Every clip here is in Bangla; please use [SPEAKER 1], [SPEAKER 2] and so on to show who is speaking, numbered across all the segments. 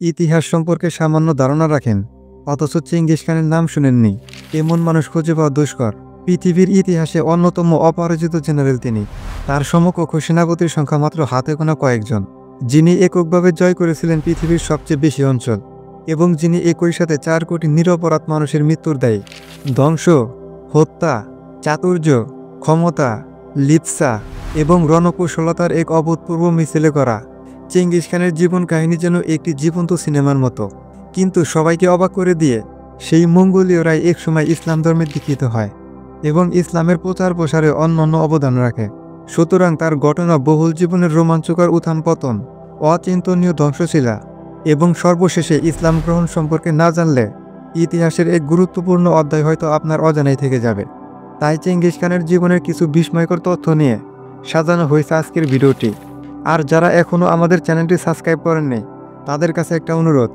[SPEAKER 1] ইতিহাস সম্পর্কে সামান্য ধারণা রাখেন, অথচ চেঙ্গিস খানের নাম শুনেননি, এমন মানুষ খুঁজে পাওয়া দুষ্কর। পৃথিবীর ইতিহাসে অন্যতম অপরাজিত জেনারেল তিনি। তার সমকক্ষ সেনাপতির সংখ্যা মাত্র হাতে গোনা কয়েকজন, যিনি এককভাবে জয় করেছিলেন পৃথিবীর সবচেয়ে বেশি অঞ্চল, এবং যিনি একই সাথে 4 কোটি নিরপরাধ মানুষের মৃত্যুর দায়ী। ধ্বংস, হত্যা, চাতুর্য, ক্ষমতা, লিপ্সা এবং রণকৌশলতার এক অভূতপূর্ব মিছিলে করা চেঙ্গিস খানের জীবন কাহিনী যেন একটি জীবন্ত সিনেমার মতো। কিন্তু সবাইকে অবাক করে দিয়ে সেই মঙ্গোলীয়রাই একসময় ইসলাম ধর্মে দীক্ষিত হয় এবং ইসলামের প্রচার প্রসারে অনন্য অবদান রাখে। সুতরাং তার ঘটনা বহুল জীবনের রোমাঞ্চকর উত্থান পতন, অচিন্তনীয় ধ্বংসশীলা এবং সর্বশেষে ইসলাম গ্রহণ সম্পর্কে না জানলে ইতিহাসের এক গুরুত্বপূর্ণ অধ্যায় হয়তো আপনার অজানাই থেকে যাবে। তাই চেঙ্গিস খানের জীবনের কিছু বিস্ময়কর তথ্য নিয়ে সাজানো হয়েছে আজকের ভিডিওটি। আর যারা এখনও আমাদের চ্যানেলটি সাবস্ক্রাইব করেননি, তাদের কাছে একটা অনুরোধ,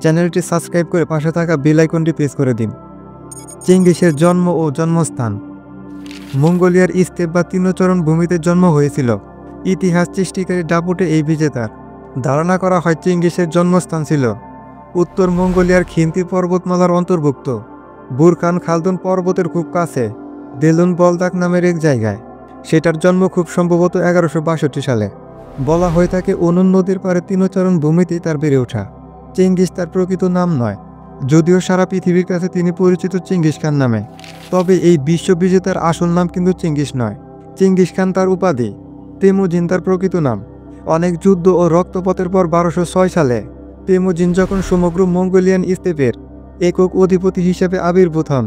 [SPEAKER 1] চ্যানেলটি সাবস্ক্রাইব করে পাশে থাকা বেল আইকনটি প্রেস করে দিন। চেঙ্গিসের জন্ম ও জন্মস্থান। মঙ্গোলিয়ার স্টেপ বা তৃণচরণ ভূমিতে জন্ম হয়েছিল। ইতিহাস সৃষ্টিকারী দাপুটে এই বিজেতার ধারণা করা হয় চেঙ্গিসের জন্মস্থান ছিল উত্তর মঙ্গোলিয়ার খিন্তি পর্বতমালার অন্তর্ভুক্ত বুরখান খালদুন পর্বতের খুব কাছে দেলুন বলদাক নামের এক জায়গায়। সেটার জন্ম খুব সম্ভবত 1162 সালে। বলা হয়ে থাকে অনুন নদীর পারে তৃণচরণ ভূমিতেই তার বেড়ে ওঠা। চেঙ্গিস তার প্রকৃত নাম নয়, যদিও সারা পৃথিবীর কাছে তিনি পরিচিত চেঙ্গিস খান নামে। তবে এই বিশ্ববিজেতার আসল নাম কিন্তু চেঙ্গিস নয়। চেঙ্গিস খান তার উপাধি, তেমুজিন তার প্রকৃত নাম। অনেক যুদ্ধ ও রক্তপাতের পর 1206 সালে তেমুজিন যখন সমগ্র মঙ্গোলিয়ান স্টেপের একক অধিপতি হিসেবে আবির্ভূত হন,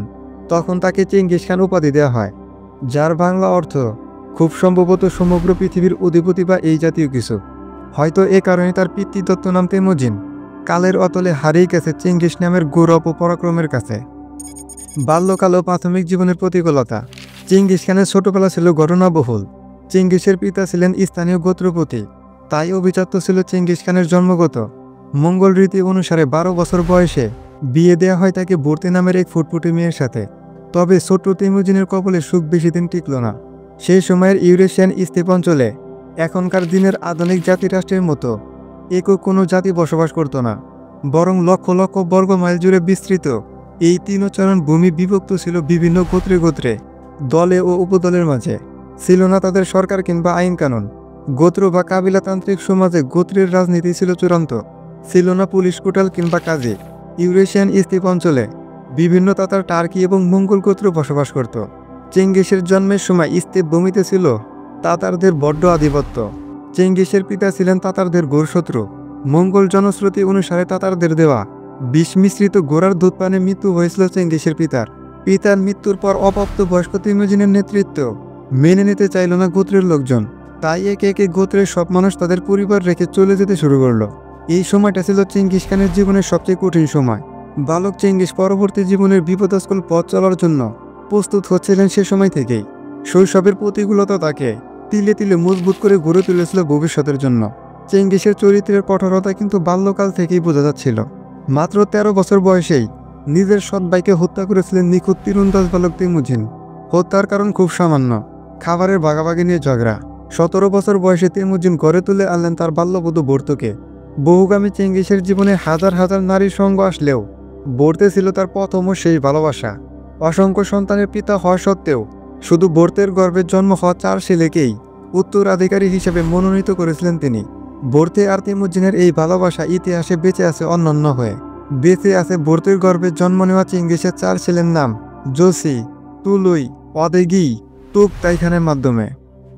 [SPEAKER 1] তখন তাকে চেঙ্গিস খান উপাধি দেওয়া হয়, যার বাংলা অর্থ খুব সম্ভবত সমগ্র পৃথিবীর অধিপতি বা এই জাতীয় কিছু। হয়তো এ কারণে তার পিতৃদত্ত নাম তেমুজিন কালের অতলে হারিয়ে গেছে চেঙ্গিস নামের গৌরব ও পরাক্রমের কাছে। বাল্যকাল ও প্রাথমিক জীবনের প্রতিকূলতা। চেঙ্গিস খানের ছোটবেলা ছিল ঘটনাবহুল। চেঙ্গিসের পিতা ছিলেন স্থানীয় গোত্রপতি, তাই অভিজাত্য ছিল চেঙ্গিস খানের জন্মগত। মঙ্গল রীতি অনুসারে 12 বছর বয়সে বিয়ে দেয়া হয় তাকে বর্তি নামের এক ফুটফুটে মেয়ের সাথে। তবে ছোট্ট তেমুজিনের কপালে সুখ বেশি দিন টিকল না। সেই সময়ের ইউরেশিয়ান স্টেপ অঞ্চলে এখনকার দিনের আধুনিক জাতিরাষ্ট্রের মতো একক কোনো জাতি বসবাস করত না, বরং লক্ষ লক্ষ বর্গ মাইল জুড়ে বিস্তৃত এই তৃণচরণ ভূমি বিভক্ত ছিল বিভিন্ন গোত্রে গোত্রে, দলে ও উপদলের মাঝে। ছিল না তাদের সরকার কিংবা আইন কানুন। গোত্র বা কাবিলাতান্ত্রিক সমাজে গোত্রের রাজনীতি ছিল চূড়ান্ত। ছিল না পুলিশ কোটাল কিংবা কাজী। ইউরেশিয়ান স্টেপ অঞ্চলে বিভিন্ন তাতার, টার্কি এবং মঙ্গল গোত্র বসবাস করত। চেঙ্গিসের জন্মের সময় স্টেপ ভূমিতে ছিল তাতারদের বড্ড আধিপত্য। চেঙ্গিসের পিতা ছিলেন তাতারদের ঘোরশত্রু। মঙ্গল জনশ্রুতি অনুসারে তাতারদের দেওয়া বিষ মিশ্রিত ঘোড়ার দুধ পানে মৃত্যু হয়েছিল চেঙ্গিসের পিতার। পিতার মৃত্যুর পর অপ্রাপ্ত বয়স্ক তেমুজিনের নেতৃত্ব মেনে নিতে চাইল না গোত্রের লোকজন। তাই একে একে গোত্রের সব মানুষ তাদের পরিবার রেখে চলে যেতে শুরু করলো। এই সময়টা ছিল চেঙ্গিস খানের জীবনের সবচেয়ে কঠিন সময়। বালক চেঙ্গিস পরবর্তী জীবনের বিপদাস্পদ পথ চলার জন্য প্রস্তুত হচ্ছিলেন সে সময় থেকেই। শৈশবের প্রতিকূলতা তাকে তিলে তিলে মজবুত করে গড়ে তুলেছিল ভবিষ্যতের জন্য। চেঙ্গিসের চরিত্রের কঠোরতা কিন্তু বাল্যকাল থেকেই বোঝা যাচ্ছিল। মাত্র 13 বছর বয়সেই নিজের সৎ ভাইকে হত্যা করেছিলেন নিখুঁত তীরন্দাজ বালক তেমুজিন। হত্যার কারণ খুব সামান্য, খাবারের ভাগাভাগি নিয়ে ঝগড়া। 17 বছর বয়সে তেমুজিন গড়ে তুলে আনলেন তার বাল্যবধূ বর্তকে। বহুগামী চেঙ্গিসের জীবনে হাজার হাজার নারীর সঙ্গ আসলেও বর্তে ছিল তার প্রথম ও শেষ ভালোবাসা। অসংখ্য সন্তানের পিতা হওয়া সত্ত্বেও শুধু বর্তের গর্ভে জন্ম হওয়া 4 ছেলেকেই উত্তরাধিকারী হিসেবে মনোনীত করেছিলেন তিনি। বর্তে আর তেমুজিনের এই ভালোবাসা ইতিহাসে বেঁচে আছে অনন্য হয়ে। বেঁচে আছে বর্তের গর্ভে জন্ম নেওয়া চেঙ্গিসের 4 ছেলের নাম জোসি, তুলুই, অদেগি, তুগতাই খানের মাধ্যমে।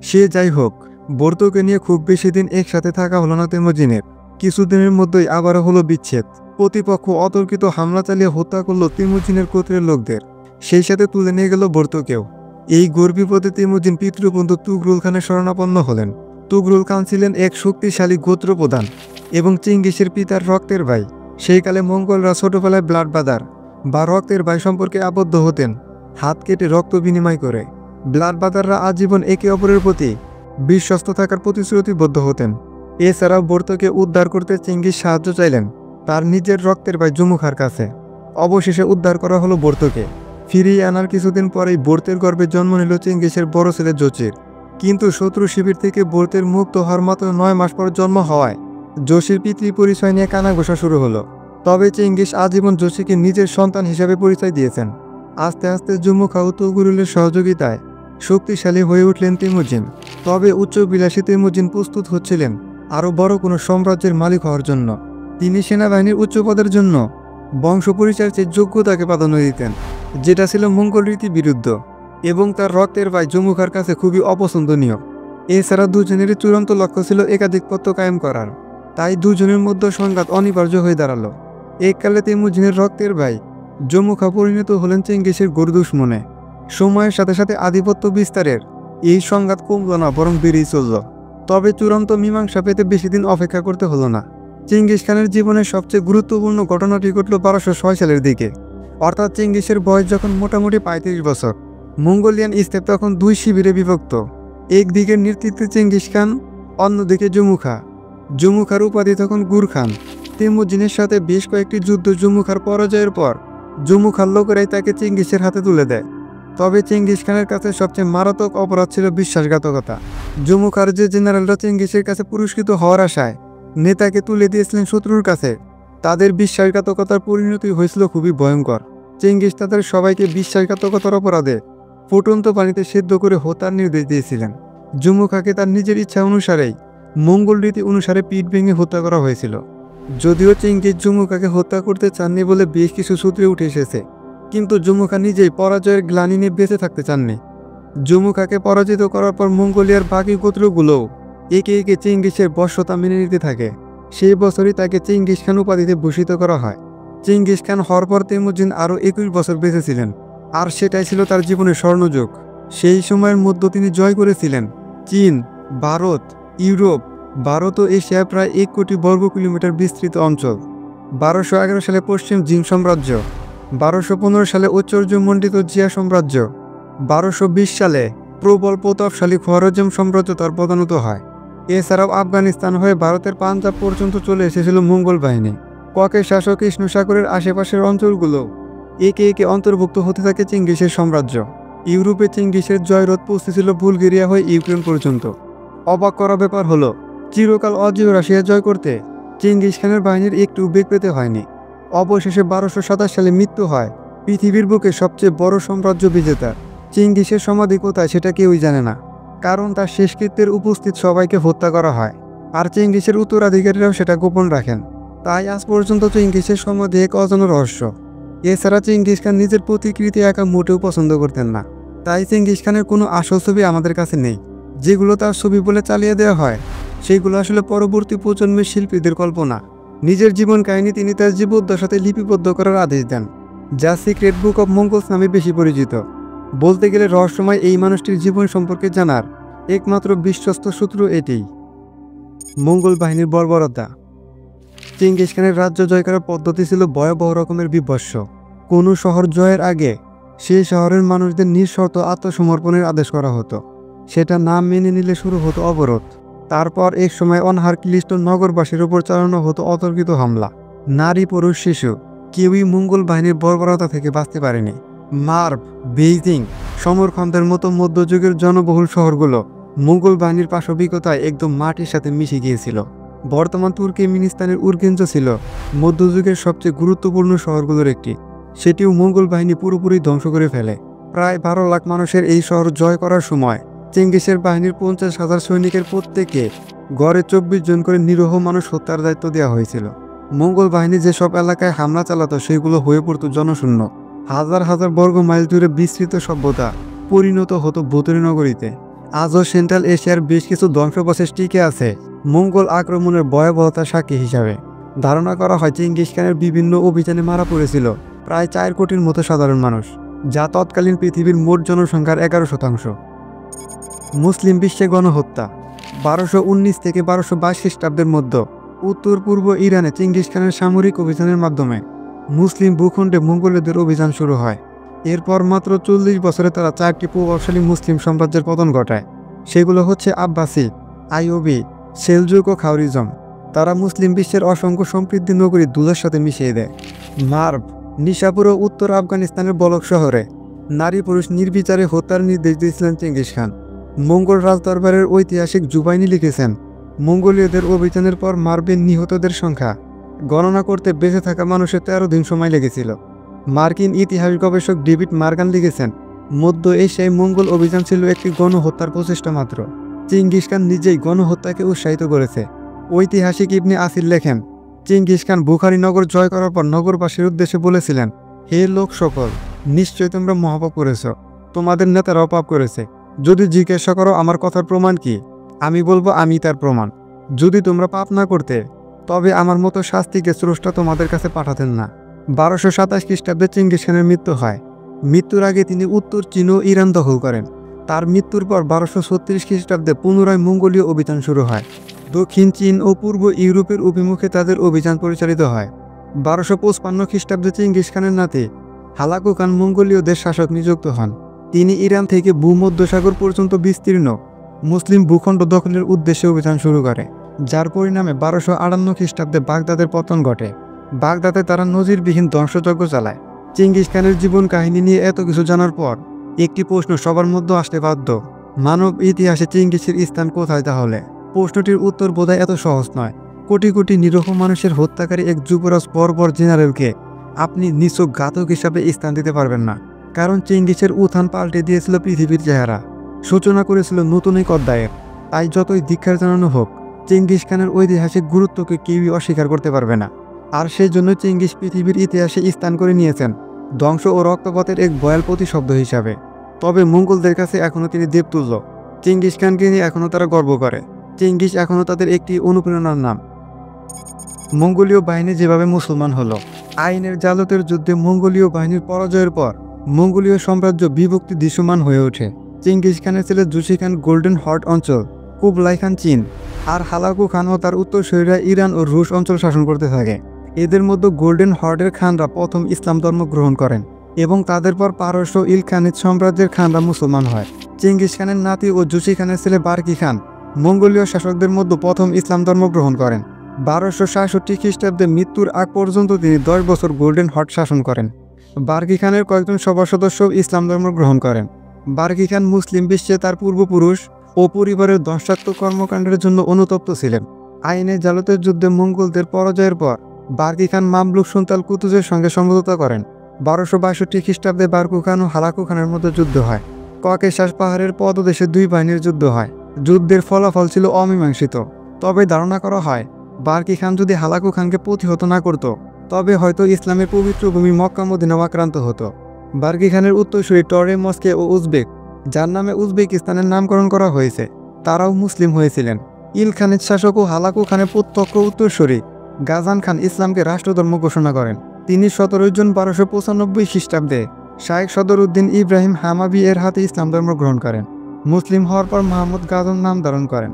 [SPEAKER 1] সে যাই হোক, বর্তকে নিয়ে খুব বেশি দিন একসাথে থাকা হলো না তেমুজিনের। কিছুদিনের মধ্যেই আবারও হলো বিচ্ছেদ। প্রতিপক্ষ অতর্কিত হামলা চালিয়ে হত্যা করলো তেমুজিনের গোত্রের লোকদের, সেই সাথে তুলে নিয়ে গেল বর্তকেও। এই গর্বিপদে তেমুজিন পিতৃবন্ধু তুগরুল খানের শরণাপন্ন হলেন। তুগরুল খান ছিলেন এক শক্তিশালী গোত্র প্রধান এবং চেঙ্গিসের পিতার রক্তের ভাই। সেই কালে মঙ্গলরা ছোটবেলায় ব্লাড ব্রাদার বা রক্তের ভাই সম্পর্কে আবদ্ধ হতেন, হাত কেটে রক্ত বিনিময় করে। ব্লাড ব্রাদাররা আজীবন একে অপরের প্রতি বিশ্বস্ত থাকার প্রতিশ্রুতিবদ্ধ হতেন। এছাড়াও বর্তকে উদ্ধার করতে চেঙ্গিস সাহায্য চাইলেন তার নিজের রক্তের ভাই জুমুখার কাছে। অবশেষে উদ্ধার করা হলো বর্তকে। ফিরিয়ে আনার কিছুদিন পরেই বর্তের গর্ভে জন্ম নিল চেঙ্গিসের বড় ছেলে জোচির। কিন্তু শত্রু শিবির থেকে বর্তের মুক্ত হওয়ার মাত্র 9 মাস পর জন্ম হওয়ায় জোশীর পিতৃ পরিচয় নিয়ে কানাঘোষা শুরু হলো। তবে চেঙ্গিস আজীবন জোশীকে নিজের সন্তান হিসাবে পরিচয় দিয়েছেন। আস্তে আস্তে জুমুখা ও তুগলুলের সহযোগিতায় শক্তিশালী হয়ে উঠলেন তেমুজিন। তবে উচ্চবিলাসী তেমুজিন প্রস্তুত হচ্ছিলেন আরও বড় কোনো সাম্রাজ্যের মালিক হওয়ার জন্য। তিনি সেনাবাহিনীর উচ্চ পদের জন্য বংশ পরিচয়ের চেয়ে যোগ্যতাকে প্রাধান্য দিতেন, যেটা ছিল মঙ্গল রীতি বিরুদ্ধ এবং তার রক্তের ভাই জুমুখার কাছে খুবই অপছন্দনীয়। এছাড়া দুজনেরই চূড়ান্ত লক্ষ্য ছিল একাধিপত্য কায়েম করার, তাই দুজনের মধ্যে সংঘাত অনিবার্য হয়ে দাঁড়ালো। এককালে তেমুজিনের রক্তের ভাই জুমুখা পরিণত হলেন চেঙ্গিসের ঘোর দুশমনে। সময়ের সাথে সাথে আধিপত্য বিস্তারের এই সংঘাত কমল না, বরং বেড়েই চলল। তবে চূড়ান্ত মীমাংসা পেতে বেশি দিন অপেক্ষা করতে হলো না। চেঙ্গিস খানের জীবনের সবচেয়ে গুরুত্বপূর্ণ ঘটনাটি ঘটল 1206 সালের দিকে, অর্থাৎ চেঙ্গিসের বয়স যখন মোটামুটি 35 বছর। মঙ্গোলিয়ান স্টেপ তখন দুই শিবিরে বিভক্ত, একদিকের নেতৃত্বে চেঙ্গিস খান, অন্যদিকে জুমুখা। জুমুখার উপাধি তখন গুর খান। তেমুজিনের সাথে বেশ কয়েকটি যুদ্ধ জুমুখার পরাজয়ের পর জুমুখার লোকেরাই তাকে চেঙ্গিসের হাতে তুলে দেয়। তবে চেঙ্গিস খানের কাছে সবচেয়ে মারাত্মক অপরাধ ছিল বিশ্বাসঘাতকতা। জুমুখার যে জেনারেলরা চেঙ্গিসের কাছে পুরস্কৃত হওয়ার আশায় নেতাকে তুলে দিয়েছিলেন শত্রুর কাছে, তাদের বিশ্বাসঘাতকতার পরিণতি হয়েছিল খুবই ভয়ঙ্কর। চেঙ্গিস তাদের সবাইকে বিশ্বাসঘাতকতার অপরাধে ফুটন্ত পানিতে সেদ্ধ করে হত্যার নির্দেশ দিয়েছিলেন। জুমুখাকে তার নিজের ইচ্ছা অনুসারেই মঙ্গল রীতি অনুসারে পিঠ ভেঙে হত্যা করা হয়েছিল। যদিও চেঙ্গিস জুমুখাকে হত্যা করতে চাননি বলে বেশ কিছু সূত্রে উঠে এসেছে, কিন্তু জুমুখা নিজেই পরাজয়ের গ্লানি নিয়ে বেঁচে থাকতে চাননি। জুমুখাকে পরাজিত করার পর মঙ্গোলিয়ার বাকি গোত্রগুলোও একে একে চেঙ্গিসের বশ্যতা মেনে নিতে থাকে। সেই বছরই তাকে চেঙ্গিস খান উপাধিতে ভূষিত করা হয়। চেঙ্গিস খান হওয়ার পর তেমুজিন আরও 21 বছর বেঁচেছিলেন, আর সেটাই ছিল তার জীবনের স্বর্ণযুগ। সেই সময়ের মধ্যে তিনি জয় করেছিলেন চীন, ভারত, ইউরোপ, ভারত ও এশিয়ায় প্রায় 1 কোটি বর্গ কিলোমিটার বিস্তৃত অঞ্চল। 1211 সালে পশ্চিম জিন সাম্রাজ্য, 1215 সালে ঐশ্বর্যমণ্ডিত জিয়া সাম্রাজ্য, 1220 সালে প্রবল প্রতাপশালী খোয়ারজম সাম্রাজ্য তার পদানত হয়। এছাড়াও আফগানিস্তান হয়ে ভারতের পাঞ্জাব পর্যন্ত চলে এসেছিল মঙ্গল বাহিনী। ককেশাস ও কৃষ্ণ সাগরের আশেপাশের অঞ্চলগুলো একে একে অন্তর্ভুক্ত হতে থাকে চেঙ্গিসের সাম্রাজ্য। ইউরোপে চেঙ্গিসের জয়রথ পৌঁছেছিল বুলগেরিয়া হয়ে ইউক্রেন পর্যন্ত। অবাক করা ব্যাপার হলো, চিরকাল অজেয় রাশিয়া জয় করতে চেঙ্গিস খানের বাহিনীর একটু বেগ পেতে হয়নি। অবশেষে 1227 সালে মৃত্যু হয় পৃথিবীর বুকে সবচেয়ে বড় সাম্রাজ্য বিজেতার। চেঙ্গিসের সমাধি কোথায় সেটা কেউই জানে না, কারণ তার শেষকৃত্যের উপস্থিত সবাইকে হত্যা করা হয়, আর চেঙ্গিসের উত্তরাধিকারীরাও সেটা গোপন রাখেন। তাই আজ পর্যন্ত চেঙ্গিসের সমাধি এক অজানা রহস্য। এছাড়া চেঙ্গিস খান নিজের প্রতিকৃতি একা মোটেও পছন্দ করতেন না, তাই চেঙ্গিস খানের কোনো আসল ছবি আমাদের কাছে নেই। যেগুলো তার ছবি বলে চালিয়ে দেওয়া হয় সেগুলো আসলে পরবর্তী প্রজন্মের শিল্পীদের কল্পনা। নিজের জীবন কাহিনী তিনি তার জীবদ্দশাতে লিপিবদ্ধ করার আদেশ দেন, যা সিক্রেট বুক অব মঙ্গলস নামে বেশি পরিচিত। বলতে গেলে রহস্যময় এই মানুষটির জীবন সম্পর্কে জানার একমাত্র বিশ্বস্ত সূত্র এটিই। মঙ্গল বাহিনীর বর্বরতা। চেঙ্গিস খানের রাজ্য জয় করার পদ্ধতি ছিল ভয়াবহ রকমের বিভৎস। কোনো শহর জয়ের আগে সেই শহরের মানুষদের নিঃশর্ত আত্মসমর্পণের আদেশ করা হতো। সেটা না মেনে নিলে শুরু হতো অবরোধ। তারপর এক সময় অনাহার ক্লিষ্ট নগরবাসীর উপর চালানো হতো অতর্কিত হামলা। নারী, পুরুষ, শিশু কেউই মঙ্গল বাহিনীর বর্বরতা থেকে বাঁচতে পারেনি। মার্ভ, বেইজিং, সমরখন্দের মতো মধ্যযুগের জনবহুল শহরগুলো মঙ্গল বাহিনীর পাশবিকতায় একদম মাটির সাথে মিশে গিয়েছিল। বর্তমান তুর্কমেনিস্তানের উরগেঞ্জ ছিল মধ্যযুগের সবচেয়ে গুরুত্বপূর্ণ শহরগুলোর একটি। সেটিও মঙ্গল বাহিনী পুরোপুরি ধ্বংস করে ফেলে। প্রায় 12 লাখ মানুষের এই শহর জয় করার সময় চেঙ্গিসের বাহিনীর 50,000 সৈনিকের প্রত্যেকে গড়ে 24 জন করে নিরীহ মানুষ হত্যার দায়িত্ব দেওয়া হয়েছিল। মঙ্গল বাহিনী যেসব এলাকায় হামলা চালাতো সেগুলো হয়ে পড়তো জনশূন্য। হাজার হাজার বর্গ মাইল জুড়ে বিস্তৃত সভ্যতা পরিণত হতো ভূতুড়ে নগরীতে। আজও সেন্ট্রাল এশিয়ার বেশ কিছু ধ্বংসাবশেষ টিকে আছে মঙ্গল আক্রমণের ভয়াবহতার সাক্ষী হিসাবে। ধারণা করা হয় চেঙ্গিস খানের বিভিন্ন অভিযানে মারা পড়েছিল প্রায় 4 কোটির মতো সাধারণ মানুষ, যা তৎকালীন পৃথিবীর মোট জনসংখ্যার 11%। মুসলিম বিশ্বে গণহত্যা। 1219 থেকে 1222 খ্রিস্টাব্দের মধ্যে উত্তর পূর্ব ইরানে চেঙ্গিস খানের সামরিক অভিযানের মাধ্যমে মুসলিম ভূখণ্ডে মঙ্গোলদের অভিযান শুরু হয়। এরপর মাত্র 40 বছরে তারা 4টি প্রভাবশালী মুসলিম সাম্রাজ্যের পতন ঘটায়। সেগুলো হচ্ছে আব্বাসি, আইয়ুবি, সেলজুক ও খাওয়ারিজম। তারা মুসলিম বিশ্বের অসংখ্য সমৃদ্ধি নগরী ধুলোর সাথে মিশিয়ে দেয়। মার্ভ, নিশাপুর ও উত্তর আফগানিস্তানের বলক শহরে নারী পুরুষ নির্বিচারে হত্যার নির্দেশ দিয়েছিলেন চেঙ্গিস খান। মঙ্গল রাজদরবারের ঐতিহাসিক জুবাইনি লিখেছেন, মঙ্গোলীয়দের অভিযানের পর মার্বেন নিহতদের সংখ্যা গণনা করতে বেঁচে থাকা মানুষের 13 দিন সময় লেগেছিল। মার্কিন ইতিহাস গবেষক ডেভিড মার্গান লিখেছেন, মধ্য এশিয়ায় মঙ্গল অভিযান ছিল একটি গণহত্যার প্রচেষ্টা মাত্র। চেঙ্গিস খান নিজেই গণহত্যাকে উৎসাহিত করেছে। ঐতিহাসিক ইবনে আসির লেখেন, চেঙ্গিস খান বুখারি নগর জয় করার পর নগরবাসীর উদ্দেশ্যে বলেছিলেন, হে লোক সকল, নিশ্চয় তোমরা মহাপাপ করেছ, তোমাদের নেতারাও পাপ করেছে। যদি জিজ্ঞাসা করো আমার কথার প্রমাণ কি, আমি বলবো আমি তার প্রমাণ। যদি তোমরা পাপ না করতে, তবে আমার মতো শাস্তিকে স্রষ্টা তোমাদের কাছে পাঠাতেন না। 1227 খ্রিস্টাব্দে চেঙ্গিস খানের মৃত্যু হয়। মৃত্যুর আগে তিনি উত্তর চীন ও ইরান দখল করেন। তার মৃত্যুর পর 1236 খ্রিস্টাব্দে পুনরায় মঙ্গোলীয় অভিযান শুরু হয়। দক্ষিণ চীন ও পূর্ব ইউরোপের অভিমুখে তাদের অভিযান পরিচালিত হয়। 1255 খ্রিস্টাব্দে চেঙ্গিস খানের নাতি হালাকু খান মঙ্গোলীয়দের শাসক নিযুক্ত হন। তিনি ইরান থেকে ভূমধ্যসাগর পর্যন্ত বিস্তীর্ণ মুসলিম ভূখণ্ড দখলের উদ্দেশ্যে অভিযান শুরু করে, যার পরিণামে 1258 খ্রিস্টাব্দে বাগদাদের পতন ঘটে। বাগদাদে তারা নজিরবিহীন ধ্বংসযজ্ঞ চালায়। চেঙ্গিস খানের জীবন কাহিনী নিয়ে এত কিছু জানার পর একটি প্রশ্ন সবার মধ্যে আসতে বাধ্য, মানব ইতিহাসে চেঙ্গিসের স্থান কোথায় তাহলে? প্রশ্নটির উত্তর বোধহয় এত সহজ নয়। কোটি কোটি নিরীহ মানুষের হত্যাকারী এক যুবরাজ বর্বর জেনারেলকে আপনি নিছক ঘাতক হিসাবে স্থান দিতে পারবেন না, কারণ চেঙ্গিসের উত্থান পাল্টে দিয়েছিল পৃথিবীর চেহারা, সূচনা করেছিল নতুন এক অধ্যায়ের। তাই যতই ধিক্কার জানানো হোক, চেঙ্গিস খানের ঐতিহাসিক গুরুত্বকে কেউই অস্বীকার করতে পারবে না। আর সেই জন্য চেঙ্গিস পৃথিবীর ইতিহাসে স্থান করে নিয়েছেন ধ্বংস ও রক্তপাতের এক ভয়াল প্রতিশব্দ হিসাবে। তবে মঙ্গলদের কাছে এখনও তিনি দেবতুল্য। চেঙ্গিস খানকে নিয়ে এখনও তারা গর্ব করে। চেঙ্গিস এখনও তাদের একটি অনুপ্রেরণার নাম। মঙ্গোলীয় বাহিনী যেভাবে মুসলমান হলো। আইনের জালতের যুদ্ধে মঙ্গোলীয় বাহিনীর পরাজয়ের পর মঙ্গোলীয় সাম্রাজ্য বিভক্তি দৃশ্যমান হয়ে ওঠে। চেঙ্গিস খানের ছেলে জুসি খান গোল্ডেন হর্ট অঞ্চল, কুবলাই খান চীন, আর হালাকু খান ও তার উত্তরসূরিরা ইরান ও রুশ অঞ্চল শাসন করতে থাকে। এদের মধ্যে গোল্ডেন হর্টের খানরা প্রথম ইসলাম ধর্ম গ্রহণ করেন এবং তাদের পর পারস্য ইলখানিদ সাম্রাজ্যের খানরা মুসলমান হয়। চেঙ্গিস খানের নাতি ও জুসি খানের ছেলে বার্কি খান মঙ্গোলীয় শাসকদের মধ্যে প্রথম ইসলাম ধর্ম গ্রহণ করেন। 1266 খ্রিস্টাব্দে মৃত্যুর আগ পর্যন্ত তিনি 10 বছর গোল্ডেন হর্ট শাসন করেন। বার্কি খানের কয়েকজন সভা সদস্য ইসলাম ধর্ম গ্রহণ করেন। বার্কি খান মুসলিম বিশ্বে তার পূর্বপুরুষ ও পরিবারের ধ্বংসাত্মক কর্মকাণ্ডের জন্য অনুতপ্ত ছিলেন। আইনের জালতের যুদ্ধে মঙ্গলদের পরাজয়ের পর বার্কি খান মামলুক সুলতান কুতুজের সঙ্গে সমঝোতা করেন। 1262 খ্রিস্টাব্দে বার্কু খান ও হালাকু খানের মধ্যে যুদ্ধ হয়। ককেশাস পাহাড়ের পদদেশে দুই বাহিনীর যুদ্ধ হয়। যুদ্ধের ফলাফল ছিল অমীমাংসিত। তবে ধারণা করা হয়, বার্কি খান যদি হালাকু খানকে প্রতিহত না করত, তবে হয়তো ইসলামের পবিত্র ভূমি মক্কা মদিনা আক্রান্ত হতো। বার্কি খানের উত্তরসূরি টরে মস্কে ও উজবেক, যার নামে উজবেকিস্তানের নামকরণ করা হয়েছে, তারাও মুসলিম হয়েছিলেন। ইলখানিদ শাসক ও হালাকু খানের প্রত্যক্ষ উত্তরসূরি গাজান খান ইসলামকে রাষ্ট্রধর্ম ঘোষণা করেন। তিনি 17 জুন 1295 খ্রিস্টাব্দে শায়েখ সদরউদ্দিন ইব্রাহিম হামাবি এর হাতে ইসলাম ধর্ম গ্রহণ করেন। মুসলিম হওয়ার পর মাহমুদ গাজন নাম ধারণ করেন।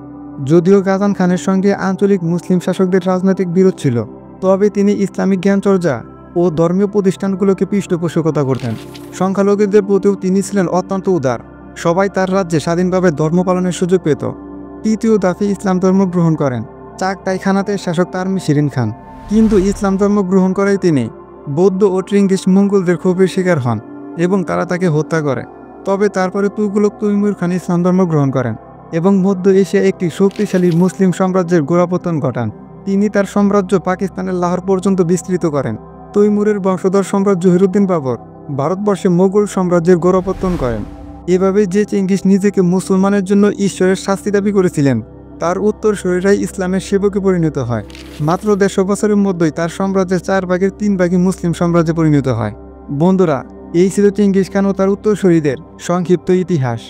[SPEAKER 1] যদিও গাজান খানের সঙ্গে আঞ্চলিক মুসলিম শাসকদের রাজনৈতিক বিরোধ ছিল, তবে তিনি ইসলামিক জ্ঞানচর্চা ও ধর্মীয় প্রতিষ্ঠানগুলোকে পৃষ্ঠপোষকতা করতেন। সংখ্যালঘুদের প্রতিও তিনি ছিলেন অত্যন্ত উদার। সবাই তার রাজ্যে স্বাধীনভাবে ধর্ম পালনের সুযোগ পেত। তৃতীয় দাফে ইসলাম ধর্ম গ্রহণ করেন চাগতাই খানাতের শাসক তারমি শিরিন খান। কিন্তু ইসলাম ধর্ম গ্রহণ করায় তিনি বৌদ্ধ ও ট্রিঙ্গিস মঙ্গলদের ক্ষোভের শিকার হন এবং তারা তাকে হত্যা করে। তবে তারপরে তুগলক তৈমুর খান ইসলাম ধর্ম গ্রহণ করেন এবং মধ্য এশিয়া একটি শক্তিশালী মুসলিম সাম্রাজ্যের গোড়াপতন ঘটান। তিনি তার সাম্রাজ্য পাকিস্তানের লাহোর পর্যন্ত বিস্তৃত করেন। তৈমুরের বংশধর সম্রাট জহিরুদ্দিন বাবর ভারতবর্ষে মোগল সাম্রাজ্যের গোড়াপতন করেন। এভাবে যে চেঙ্গিস নিজেকে মুসলমানের জন্য ঈশ্বরের শাস্তি দাবি করেছিলেন, তার উত্তরসূরিরাই ইসলামের সেবকে পরিণত হয়। মাত্র 150 বছরের মধ্যেই তার সাম্রাজ্যের 4 ভাগের 3 ভাগই মুসলিম সাম্রাজ্যে পরিণত হয়। বন্ধুরা, এই ছিল চেঙ্গিস খান ও তার উত্তরসূরিদের সংক্ষিপ্ত ইতিহাস।